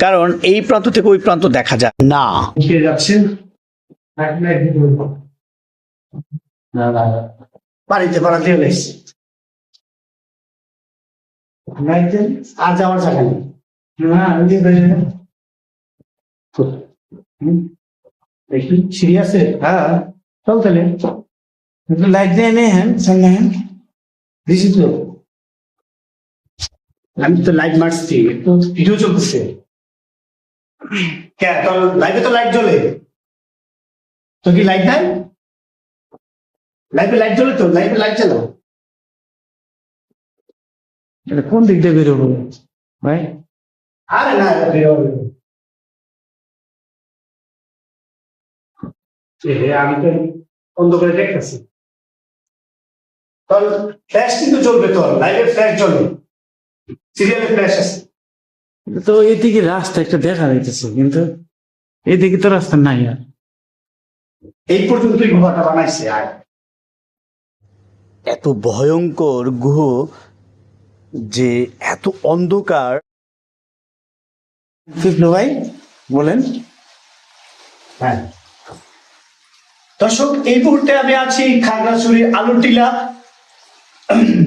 কারণ এই প্রান্ত থেকে ওই প্রান্ত দেখা যায় না। যাচ্ছেন বাড়িতে বাড়াতে হলে আর যাওয়ার জায়গা নেই। দেখি সিঁড়ি আছে? হ্যাঁ চল তাহলে লাইট দিয়ে এনে হ্যাঁ সঙ্গে হ্যাঁ দিছি তো, আমি তো লাইট মারছি, একটু ভিডিও চলতেছে। হ্যাঁ তোর লাইভে তো লাইট জ্বলে, তো কি লাইট নাই? লাইভে লাইট জ্বলে তো, লাইভে লাইট জ্বালো। কোন দিক দিয়ে বেরোবো ভাই? আরে না বেরোবো, আমি তো বন্ধ করে দেখতেছি। তোর ফ্ল্যাশ কিন্তু চলবে, তোর লাইভে ফ্ল্যাশ জ্বলে, সিরিয়ালে ফ্ল্যাশ আছে তো। এদিকে রাস্তা একটা দেখা যাইতেছে, কিন্তু এদিকে তো রাস্তা নাই। আর এই পর্যন্তই গুহাটা বানাইছে। আর এত ভয়ঙ্কর গুহ যে এত অন্ধকার। ভাই বলেন। হ্যাঁ দর্শক, এই মুহূর্তে আমি আছি খাগড়াছড়ির আলুটিলা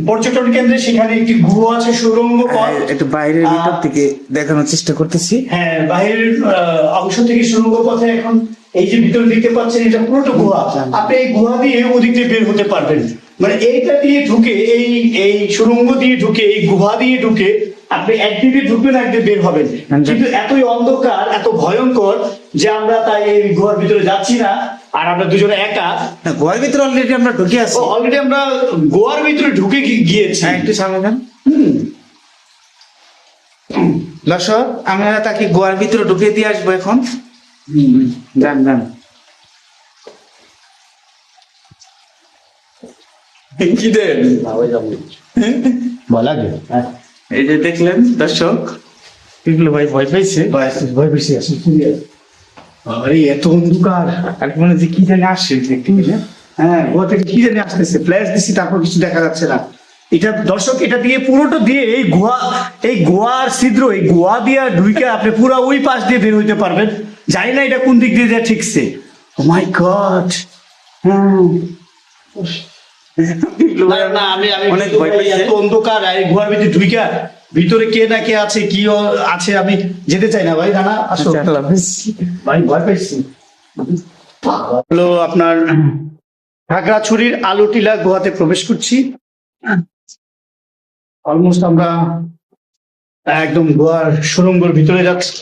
পর্যটন কেন্দ্রে। সেখানে একটি গুহ আছে, সুড়ঙ্গ পথ। একটু বাইরের ভিতর থেকে দেখানোর চেষ্টা করতেছি। হ্যাঁ বাইরের অংশ থেকে সুড়ঙ্গ পথে এখন এই যে ভিতরে দেখতে পাচ্ছেন, এটা পুরোটা গুহা। আপনি এই গুহা দিয়ে ওদিক দিয়ে বের হতে পারবেন, মানে এইটা দিয়ে ঢুকে, এই সুড়ঙ্গ দিয়ে ঢুকে, এই গুহা দিয়ে ঢুকে আপনি একদিকে ঢুকবেন, একদিকে বের হবেন। কিন্তু এতই অন্ধকার, এত ভয়ঙ্কর যে আমরা তাই এই গুহার ভিতরে যাচ্ছি না। আর আমরা দুজনে একা গোয়ার ভিতরে অলরেডি আমরা ঢুকে আছি। অলরেডি আমরা গোয়ার ভিতরে ঢুকে গিয়েছি। একটু সামনে যান দর্শক, আমরা তাকে গোয়ার ভিতরে ঢুকে দিয়ে আসবো এখন। যান যান। কি দেন বলা গে? এই যে দেখলেন দর্শক, এগুলো ভাই ভয় পাইছে, ভয় পাইছে আসলে। আরে এত অন্ধকার, আর মনে হচ্ছে কি জানি আসছে। হ্যাঁ গোয়া থেকে কি জানি আসতেছে, ফ্ল্যাশ দিচ্ছি তারপর কিছু দেখা যাচ্ছে না। এটা দর্শক, এটা দিয়ে পুরোটা দিয়ে এই গোয়ার ছিদ্র, এই গোয়া দিয়ে ঢুকে আপনি পুরো ওই পাশ দিয়ে বের হইতে পারবেন। জানি না এটা কোন দিক দিয়ে যা ঠিকছে। ও মাই গড। অন্ধকার, এই গুহার ভিতরে ঢুইকা ভিতরে কে না কে আছে, কি আছে, আমি যেতে চাই না ভাই। রানা আসো ভাই, ভয় পাইছি। হলো আপনার খাগড়াছড়ির আলুটিলা গুহাতে প্রবেশ করছি। অলমোস্ট আমরা একদম গুহার সুড়ঙ্গের ভিতরে যাচ্ছি।